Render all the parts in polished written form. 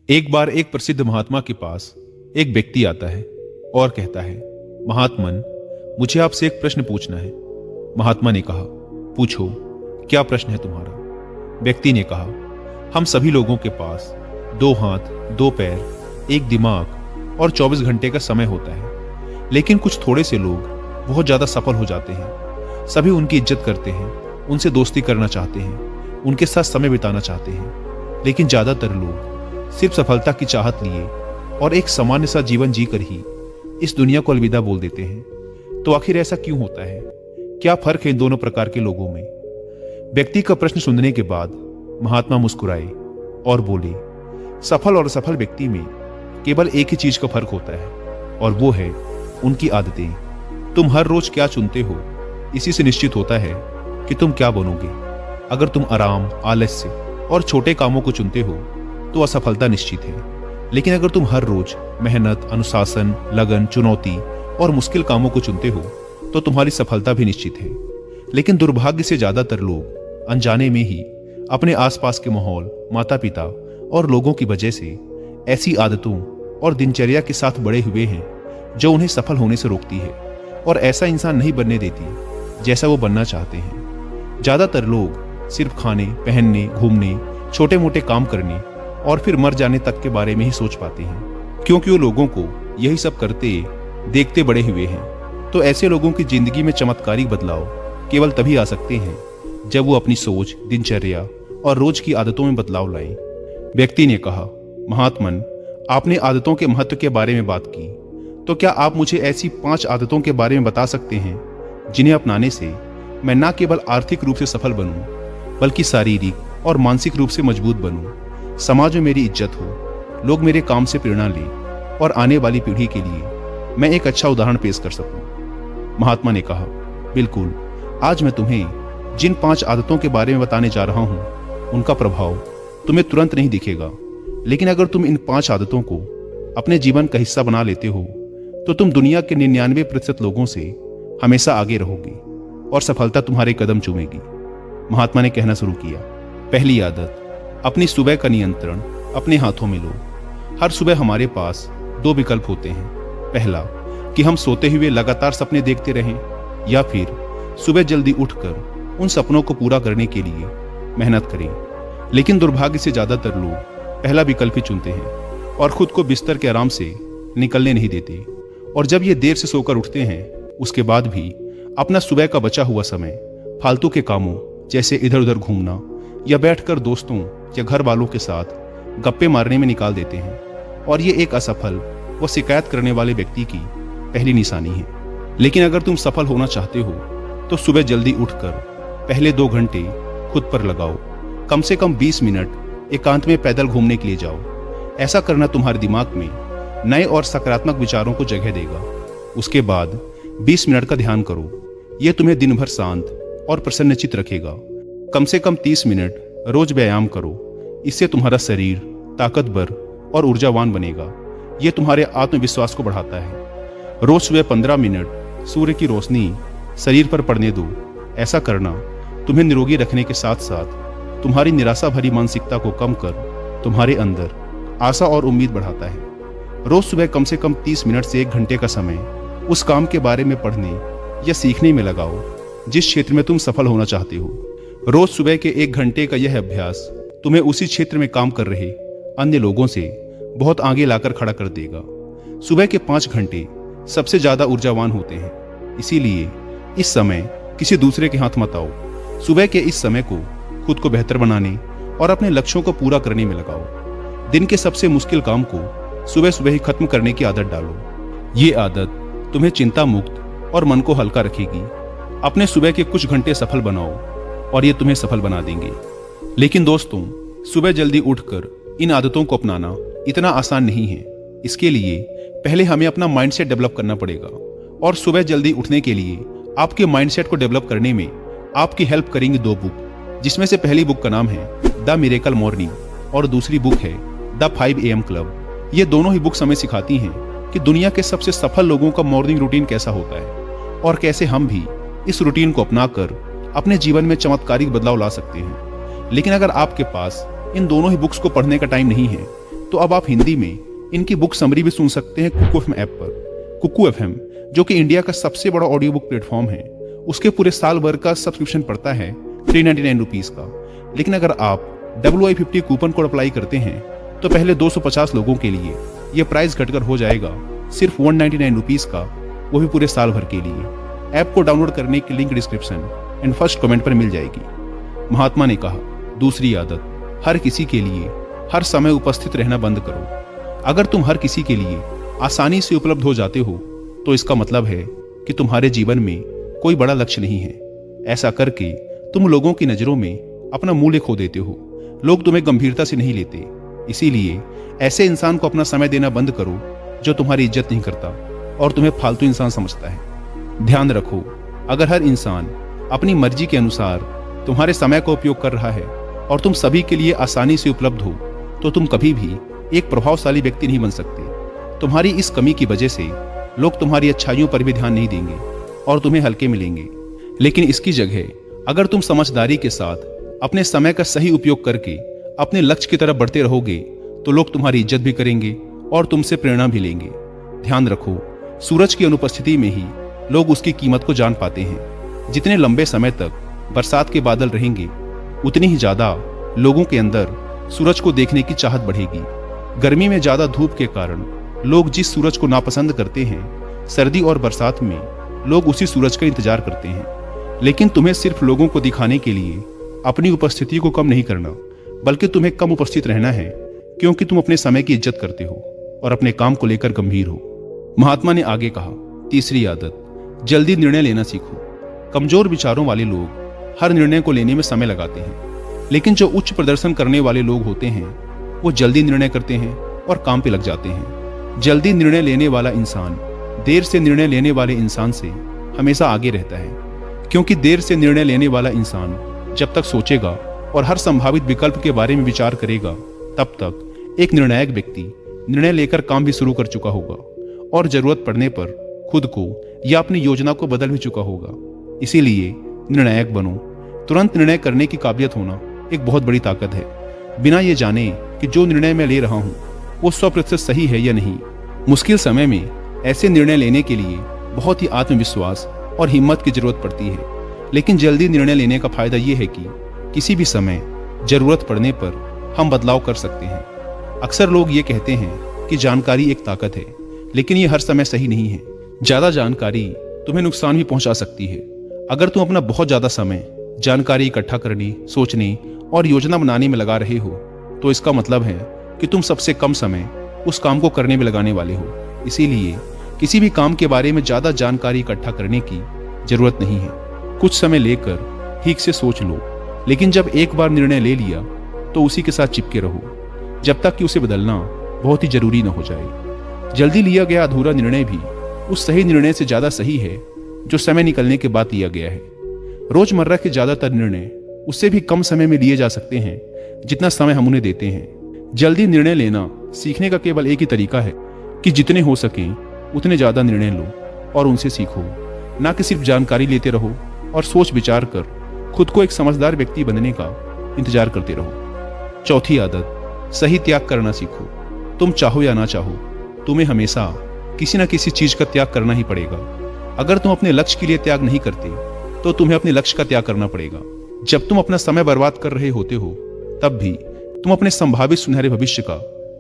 एक बार एक प्रसिद्ध महात्मा के पास एक व्यक्ति आता है और कहता है, महात्मन, मुझे आपसे एक प्रश्न पूछना है। महात्मा ने कहा, पूछो, क्या प्रश्न है तुम्हारा? व्यक्ति ने कहा, हम सभी लोगों के पास 2 हाथ, 2 पैर, एक दिमाग और 24 घंटे का समय होता है, लेकिन कुछ थोड़े से लोग बहुत ज्यादा सफल हो जाते हैं। सभी उनकी इज्जत करते हैं, उनसे दोस्ती करना चाहते हैं, उनके साथ समय बिताना चाहते हैं, लेकिन ज्यादातर लोग सिर्फ सफलता की चाहत लिए और एक सामान्य सा जीवन जीकर ही इस दुनिया को अलविदा बोल देते हैं। तो आखिर ऐसा क्यों होता है? क्या फर्क है इन दोनों प्रकार के लोगों में? व्यक्ति का प्रश्न सुनने के बाद महात्मा मुस्कुराए और बोले, सफल और असफल व्यक्ति में केवल एक ही चीज का फर्क होता है, और वो है उनकी आदतें। तुम हर रोज क्या चुनते हो, इसी से निश्चित होता है कि तुम क्या बनोगे। अगर तुम आराम, आलस्य और छोटे कामों को चुनते हो तो असफलता निश्चित है, लेकिन अगर तुम हर रोज मेहनत, अनुशासन, लगन, चुनौती और मुश्किल कामों को चुनते हो तो तुम्हारी सफलता भी निश्चित है। लेकिन दुर्भाग्य से ज्यादातर लोग अनजाने में ही अपने आसपास के माहौल, माता पिता और लोगों की वजह से ऐसी आदतों और दिनचर्या के साथ बड़े हुए हैं जो उन्हें सफल होने से रोकती है और ऐसा इंसान नहीं बनने देती जैसा वो बनना चाहते हैं। ज्यादातर लोग सिर्फ खाने, पहनने, घूमने, छोटे मोटे काम करने और फिर मर जाने तक के बारे में ही सोच पाते हैं, क्योंकि वो लोगों को यही सब करते देखते बड़े हुए हैं। तो ऐसे लोगों की जिंदगी में चमत्कारिक बदलाव केवल तभी आ सकते हैं जब वो अपनी सोच, दिनचर्या और रोज की आदतों में बदलाव लाएं। व्यक्ति ने कहा, महात्मन, आपने आदतों के महत्व के बारे में बात की, तो क्या आप मुझे ऐसी 5 आदतों के बारे में बता सकते हैं जिन्हें अपनाने से मैं न केवल आर्थिक रूप से सफल बनूं, बल्कि शारीरिक और मानसिक रूप से मजबूत बनूं, समाज में मेरी इज्जत हो, लोग मेरे काम से प्रेरणा लें और आने वाली पीढ़ी के लिए मैं एक अच्छा उदाहरण पेश कर सकूं? महात्मा ने कहा, बिल्कुल, आज मैं तुम्हें जिन 5 आदतों के बारे में बताने जा रहा हूं, उनका प्रभाव तुम्हें तुरंत नहीं दिखेगा, लेकिन अगर तुम इन 5 आदतों को अपने जीवन का हिस्सा बना लेते हो तो तुम दुनिया के 99% लोगों से हमेशा आगे रहोगे और सफलता तुम्हारे कदम चूमेगी। महात्मा ने कहना शुरू किया, पहली आदत, अपनी सुबह का नियंत्रण अपने हाथों में लो। हर सुबह हमारे पास 2 विकल्प होते हैं। पहला, कि हम सोते हुए लगातार सपने देखते रहें, या फिर सुबह जल्दी उठकर उन सपनों को पूरा करने के लिए मेहनत करें। लेकिन दुर्भाग्य से ज्यादातर लोग पहला विकल्प ही चुनते हैं और खुद को बिस्तर के आराम से निकलने नहीं देते। और जब ये देर से सोकर उठते हैं, उसके बाद भी अपना सुबह का बचा हुआ समय फालतू के कामों जैसे इधर उधर घूमना या बैठकर दोस्तों या घर वालों के साथ गप्पे मारने में निकाल देते हैं। और ये एक असफल व शिकायत करने वाले व्यक्ति की पहली निशानी है। लेकिन अगर तुम सफल होना चाहते हो तो सुबह जल्दी उठकर पहले 2 घंटे खुद पर लगाओ। कम से कम 20 मिनट एकांत में पैदल घूमने के लिए जाओ। ऐसा करना तुम्हारे दिमाग में नए और सकारात्मक विचारों को जगह देगा। उसके बाद 20 मिनट का ध्यान करो। यह तुम्हें दिन भर शांत और प्रसन्नचित्त रखेगा। कम से कम 30 मिनट रोज व्यायाम करो। इससे तुम्हारा शरीर ताकतवर और ऊर्जावान बनेगा। यह तुम्हारे आत्मविश्वास को बढ़ाता है। रोज सुबह 15 मिनट सूर्य की रोशनी शरीर पर पड़ने दो। ऐसा करना तुम्हें निरोगी रखने के साथ साथ तुम्हारी निराशा भरी मानसिकता को कम कर तुम्हारे अंदर आशा और उम्मीद बढ़ाता है। रोज सुबह कम से कम 30 मिनट से 1 घंटे का समय उस काम के बारे में पढ़ने या सीखने में लगाओ जिस क्षेत्र में तुम सफल होना चाहते हो। रोज सुबह के 1 घंटे का यह अभ्यास तुम्हें उसी क्षेत्र में काम कर रहे अन्य लोगों से बहुत आगे लाकर खड़ा कर देगा। सुबह के 5 घंटे सबसे ज्यादा ऊर्जावान होते हैं, इसीलिए इस समय किसी दूसरे के हाथ मत आओ। सुबह के इस समय को खुद को बेहतर बनाने और अपने लक्ष्यों को पूरा करने में लगाओ। दिन के सबसे मुश्किल काम को सुबह सुबह ही खत्म करने की आदत डालो। ये आदत तुम्हें चिंता मुक्त और मन को हल्का रखेगी। अपने सुबह के कुछ घंटे सफल बनाओ और ये तुम्हें सफल बना देंगे। लेकिन दोस्तों, सुबह जल्दी उठकर इन आदतों को अपनाना इतना आसान नहीं है। इसके लिए पहले हमें अपना माइंडसेट डेवलप करना पड़ेगा। और सुबह जल्दी उठने के लिए आपके माइंडसेट को डेवलप करने में आपकी हेल्प करेंगी 2 बुक, जिसमें से पहली बुक का नाम है द मिरेकल मॉर्निंग और दूसरी बुक है द 5 AM क्लब। ये दोनों ही बुक्स हमें सिखाती हैं कि दुनिया के सबसे सफल लोगों का मॉर्निंग रूटीन कैसा होता है और कैसे हम भी इस रूटीन को अपनाकर अपने जीवन में चमत्कारिक बदलाव ला सकते हैं। लेकिन अगर आपके पास इन दोनों ही बुक्स को पढ़ने का टाइम नहीं है तो अब आप हिंदी में इनकी बुक समरी भी सुन सकते हैं कुकू एफएम ऐप पर। कुकू एफएम जो कि इंडिया का सबसे बड़ा ऑडियो बुक प्लेटफॉर्म है, उसके पूरे साल भर का सब्सक्रिप्शन पड़ता है 399 रुपीज़ का। लेकिन अगर आप WI50 कूपन कोड अप्लाई करते हैं तो पहले 250 लोगों के लिए यह प्राइस घटकर हो जाएगा सिर्फ 199 रुपीज़ का, वो भी पूरे साल भर के लिए। ऐप को डाउनलोड करने की link description and first comment पर मिल जाएगी। महात्मा ने कहा, दूसरी आदत, हर किसी के लिए हर समय उपस्थित रहना बंद करो। अगर तुम हर किसी के लिए आसानी से उपलब्ध हो जाते हो तो इसका मतलब है कि तुम्हारे जीवन में कोई बड़ा लक्ष्य नहीं है। ऐसा करके तुम लोगों की नज़रों में अपना मूल्य खो देते हो। लोग तुम्हें गंभीरता से नहीं लेते। इसीलिए ऐसे इंसान को अपना समय देना बंद करो जो तुम्हारी इज्जत नहीं करता और तुम्हें फालतू इंसान समझता है। ध्यान रखो, अगर हर इंसान अपनी मर्जी के अनुसार तुम्हारे समय का उपयोग कर रहा है और तुम सभी के लिए आसानी से उपलब्ध हो तो तुम कभी भी एक प्रभावशाली व्यक्ति नहीं बन सकते। तुम्हारी इस कमी की वजह से लोग तुम्हारी अच्छाइयों पर भी ध्यान नहीं देंगे और तुम्हें हल्के मिलेंगे। लेकिन इसकी जगह अगर तुम समझदारी के साथ अपने समय का सही उपयोग करके अपने लक्ष्य की तरफ बढ़ते रहोगे तो लोग तुम्हारी इज्जत भी करेंगे और तुमसे प्रेरणा भी लेंगे। ध्यान रखो, सूरज की अनुपस्थिति में ही लोग उसकी कीमत को जान पाते हैं। जितने लंबे समय तक बरसात के बादल रहेंगे उतनी ही ज्यादा लोगों के अंदर सूरज को देखने की चाहत बढ़ेगी। गर्मी में ज्यादा धूप के कारण लोग जिस सूरज को नापसंद करते हैं, सर्दी और बरसात में लोग उसी सूरज का इंतजार करते हैं। लेकिन तुम्हें सिर्फ लोगों को दिखाने के लिए अपनी उपस्थिति को कम नहीं करना, बल्कि तुम्हें कम उपस्थित रहना है, क्योंकि तुम अपने समय की इज्जत करते हो और अपने काम को लेकर गंभीर हो। महात्मा ने आगे कहा, तीसरी आदत, जल्दी निर्णय लेना सीखो। कमजोर विचारों वाले लोग हर निर्णय को लेने में समय लगाते हैं, लेकिन जो उच्च प्रदर्शन करने वाले लोग होते हैं वो जल्दी निर्णय करते हैं और काम पे लग जाते हैं। जल्दी निर्णय लेने वाला इंसान देर से निर्णय लेने वाले इंसान से हमेशा आगे रहता है, क्योंकि देर से निर्णय लेने वाला इंसान जब तक सोचेगा और हर संभावित विकल्प के बारे में विचार करेगा तब तक एक निर्णायक व्यक्ति निर्णय लेकर काम भी शुरू कर चुका होगा और जरूरत पड़ने पर खुद को या अपनी योजना को बदल भी चुका होगा। इसीलिए निर्णायक बनो। तुरंत निर्णय करने की काबिलियत होना एक बहुत बड़ी ताकत है, बिना ये जाने कि जो निर्णय मैं ले रहा हूँ वो 100% सही है या नहीं। मुश्किल समय में ऐसे निर्णय लेने के लिए बहुत ही आत्मविश्वास और हिम्मत की जरूरत पड़ती है। लेकिन जल्दी निर्णय लेने का फायदा ये है कि किसी भी समय जरूरत पड़ने पर हम बदलाव कर सकते हैं। अक्सर लोग ये कहते हैं कि जानकारी एक ताकत है, लेकिन ये हर समय सही नहीं है। ज्यादा जानकारी तुम्हें नुकसान भी पहुंचा सकती है। अगर तुम अपना बहुत ज्यादा समय जानकारी इकट्ठा करने, सोचने और योजना बनाने में लगा रहे हो तो इसका मतलब है कि तुम सबसे कम समय उस काम को करने में लगाने वाले हो। इसीलिए किसी भी काम के बारे में ज्यादा जानकारी इकट्ठा करने की जरूरत नहीं है। कुछ समय लेकर ठीक से सोच लो, लेकिन जब एक बार निर्णय ले लिया तो उसी के साथ चिपके रहो जब तक कि उसे बदलना बहुत ही जरूरी न हो जाए। जल्दी लिया गया अधूरा निर्णय भी उस सही निर्णय से ज्यादा सही है जो समय निकलने के बाद लिया गया है। रोजमर्रा के ज्यादातर निर्णय उससे भी कम समय में लिए जा सकते हैं जितना समय हम उन्हें देते हैं। जल्दी निर्णय लेना सीखने का केवल एक ही तरीका है कि जितने हो सकें उतने ज्यादा निर्णय लो और उनसे सीखो, ना कि सिर्फ जानकारी लेते रहो और सोच विचार कर खुद को एक समझदार व्यक्ति बनने का इंतजार करते रहो। चौथी आदत, सही त्याग करना सीखो। तुम चाहो या ना चाहो, तुम्हें हमेशा किसी न किसी चीज का त्याग करना ही पड़ेगा। अगर तुम अपने लक्ष्य के लिए त्याग नहीं करते तो तुम्हें अपने लक्ष्य का त्याग करना पड़ेगा। जब तुम अपना समय बर्बाद कर रहे होते हो तब भी तुम अपने संभावित सुनहरे भविष्य का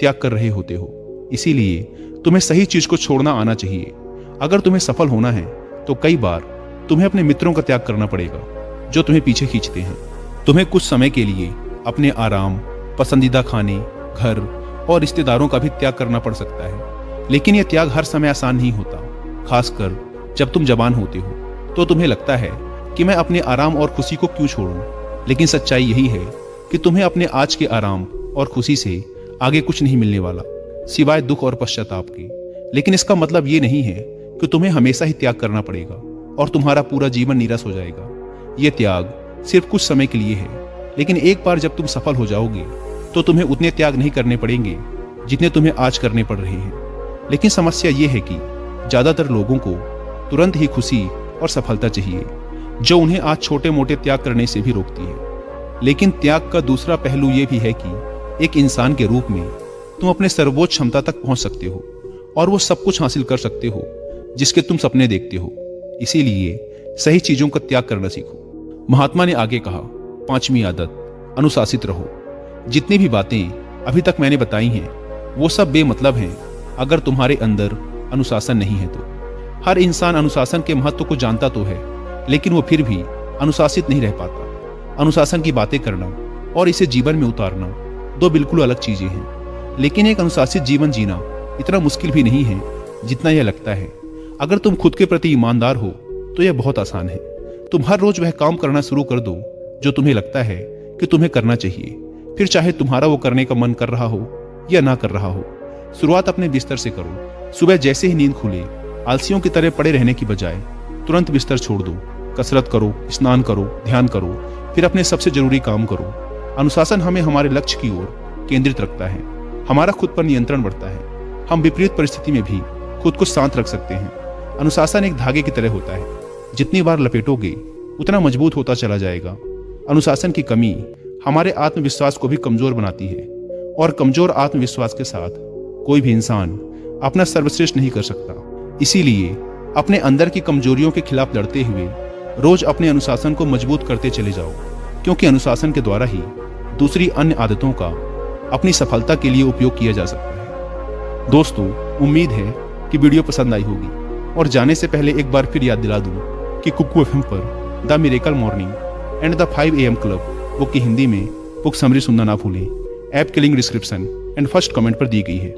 त्याग कर रहे होते हो। इसीलिए तुम्हें सही चीज को छोड़ना आना चाहिए। अगर तुम्हें सफल होना है तो कई बार तुम्हें अपने मित्रों का त्याग करना पड़ेगा जो तुम्हें पीछे खींचते हैं। तुम्हें कुछ समय के लिए अपने आराम, पसंदीदा खाने, घर और रिश्तेदारों का भी त्याग करना पड़ सकता है। लेकिन यह त्याग हर समय आसान नहीं होता। खासकर जब तुम जवान होते हो तो तुम्हें लगता है कि मैं अपने आराम और खुशी को क्यों छोड़ूं। लेकिन सच्चाई यही है कि तुम्हें अपने आज के आराम और खुशी से आगे कुछ नहीं मिलने वाला सिवाय दुख और पश्चाताप के। लेकिन इसका मतलब ये नहीं है कि तुम्हें हमेशा ही त्याग करना पड़ेगा और तुम्हारा पूरा जीवन नीरस हो जाएगा। यह त्याग सिर्फ कुछ समय के लिए है, लेकिन एक बार जब तुम सफल हो जाओगे तो तुम्हें उतने त्याग नहीं करने पड़ेंगे जितने तुम्हें आज करने पड़ रहे हैं। लेकिन समस्या यह है कि ज्यादातर लोगों को तुरंत ही खुशी और सफलता चाहिए, जो उन्हें आज छोटे मोटे त्याग करने से भी रोकती है। लेकिन त्याग का दूसरा पहलू यह भी है कि एक इंसान के रूप में तुम अपने सर्वोच्च क्षमता तक पहुंच सकते हो और वो सब कुछ हासिल कर सकते हो जिसके तुम सपने देखते हो। इसीलिए सही चीजों का त्याग करना सीखो। महात्मा ने आगे कहा, 5वीं आदत, अनुशासित रहो। जितनी भी बातें अभी तक मैंने बताई हैं वो सब बेमतलब हैं अगर तुम्हारे अंदर अनुशासन नहीं है तो। हर इंसान अनुशासन के महत्व को जानता तो है, लेकिन वो फिर भी अनुशासित नहीं रह पाता। अनुशासन की बातें करना और इसे जीवन में उतारना दो बिल्कुल अलग चीजें हैं। लेकिन एक अनुशासित जीवन जीना इतना मुश्किल भी नहीं है जितना यह लगता है। अगर तुम खुद के प्रति ईमानदार हो तो यह बहुत आसान है। तुम हर रोज वह काम करना शुरू कर दो जो तुम्हें लगता है कि तुम्हें करना चाहिए, फिर चाहे तुम्हारा वो करने का मन कर रहा हो या ना कर रहा हो। शुरुआत अपने बिस्तर से करो। सुबह जैसे ही नींद खुले आलसियों की तरह पड़े रहने की बजाय तुरंत बिस्तर छोड़ दो। कसरत करो, स्नान करो, ध्यान करो, फिर अपने सबसे जरूरी काम करो। अनुशासन हमें हमारे लक्ष्य की ओर केंद्रित रखता है, हमारा खुद पर नियंत्रण बढ़ता है। हम विपरीत परिस्थिति में भी खुद को शांत रख सकते हैं। अनुशासन एक धागे की तरह होता है, जितनी बार लपेटोगे उतना मजबूत होता चला जाएगा। अनुशासन की कमी हमारे आत्मविश्वास को भी कमजोर बनाती है, और कमजोर आत्मविश्वास के साथ कोई भी इंसान अपना सर्वश्रेष्ठ नहीं कर सकता। इसीलिए अपने अंदर की कमजोरियों के खिलाफ लड़ते हुए रोज अपने अनुशासन को मजबूत करते चले जाओ, क्योंकि अनुशासन के द्वारा ही दूसरी अन्य आदतों का अपनी सफलता के लिए उपयोग किया जा सकता है। दोस्तों, उम्मीद है कि वीडियो पसंद आई होगी, और जाने से पहले एक बार फिर याद दिला दूं कि कुकू एफएम पर the miracle morning and the 5 AM club book की हिंदी में बुक समरी सुनना ना भूलें। ऐप की link description and first comment पर दी गई है।